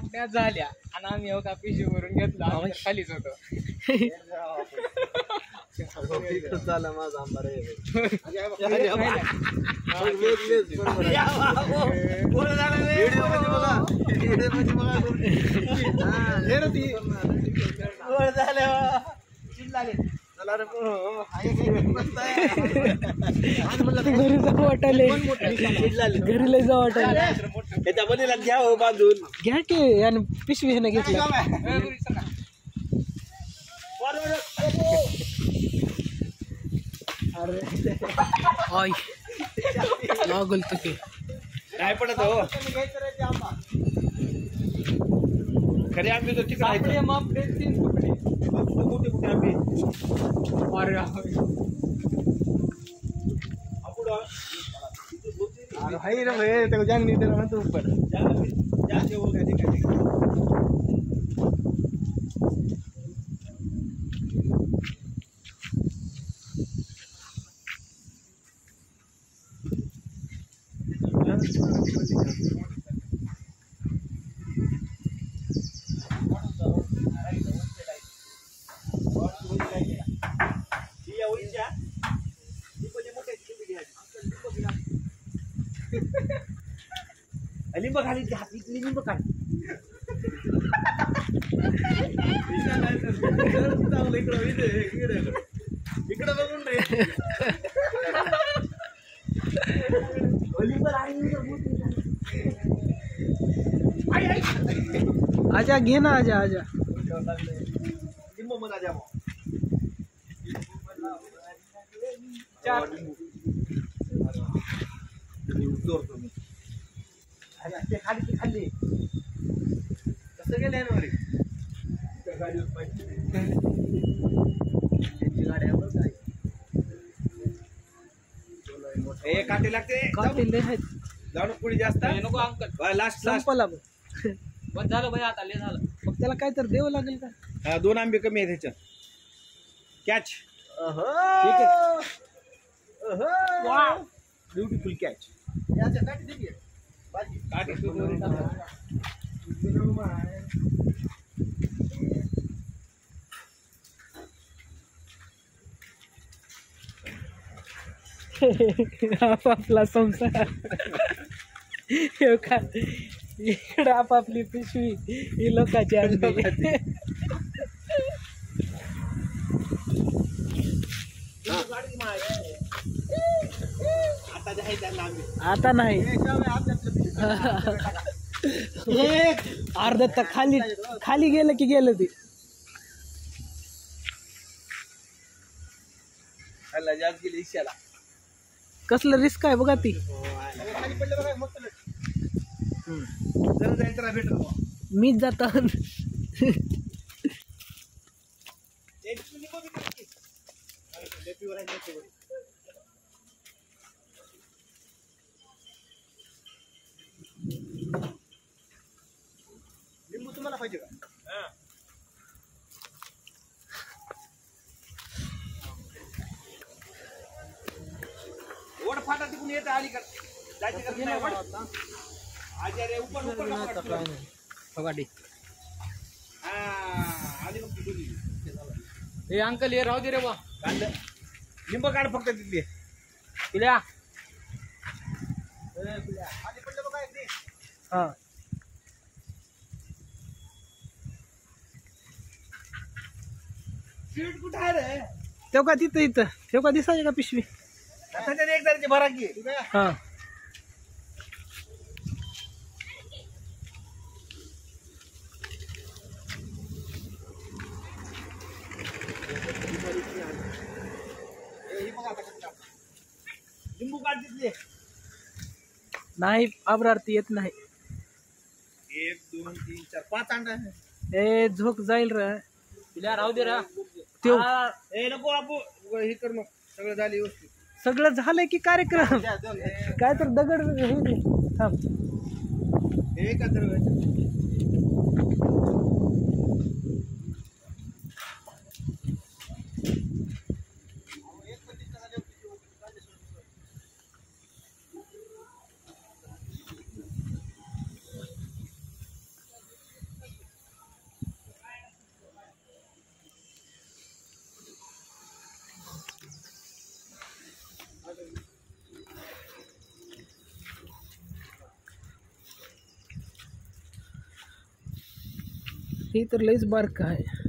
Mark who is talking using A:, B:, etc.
A: वाटण्या झाल्या आणि आम्ही एवढा पिशवी भरून घेतला खालीच होतो.
B: झाला माझा आंबा रे.
C: घरी जाऊ वाटायले, घरी लय जाऊ वाटायले.
B: घ्या हो बांधून
C: घ्या की आणि पिशवी ह्यानं घेतला. अरे आय लागल तर की
B: काय पडत हो खरे आंबे तर तिकडे आहेत.
A: मापले 3 तुकडे
B: मोठे मोठे आंबे.
A: अरे
B: हाय रे भाई ते जांगली ते म्हणतो ऊपर जाते वो काय काय लिंब खाली लिंब खाली इकडं बघून रे
C: आजा घे ना आजा आजा
B: लिंब मला द्या चोरतो मी ते खाली ती खाल्ली कसं गेले ना रे त्या गाडीवर पाहिजे त्यांची गाड्यावर काय ए काटे लागते
C: काटे लय आहेत.
B: जाणू पुढे जास्त
A: नको अंकल
B: लास्ट
C: संपला बघ.
A: बस झालं भाई आता लय झालं.
C: मग त्याला काय तर द्यावं लागेल का?
B: 2 आंबे कमी आहेत ह्याच्यात कॅच ब्युटिफुल कॅच काटे
C: आपापला संसार इकडं आपापली पिशवी ही लोकांची आंबे. आता नाही अर्ध तर खाली गेलं की गेलं ते.
B: जास्त गेली इशाला
C: कसलं रिस्क आहे बघा ती. मीच जातो
B: लिंबू तुम्हाला पाहिजे का? ओढ फाटा तिकडून येत अलीकडे जायचं का? आचार्य ऊपर ऊपर
C: गाडी
B: आली मग तिथून
A: हे अंकल हे राहू दे रे बा.
B: लिंब काढ फक्त तिथली
A: पिल्या
C: हा
B: सीट कुठं आहे रे?
C: तेव्हा का तिथं इथं तेव्हा का दिसायची का पिशवी?
B: आता त्याने एक जणांची भरा की
C: हा
B: लिंबू काढ तिथले.
C: नाही आबरारती येत नाही.
B: 1 2 3 4 5 अंडा आहे.
C: ए झोक जाईल रे.
A: पिल्या राहू दे रे.
C: त्यो
B: ए नको आपू हे कर मग सगळं झाली व्यवस्थित.
C: सगळं झालंय की कार्यक्रम काय तर दगड हे दे. थांब
B: हे का तर
C: ही तर लईच बारक आहे.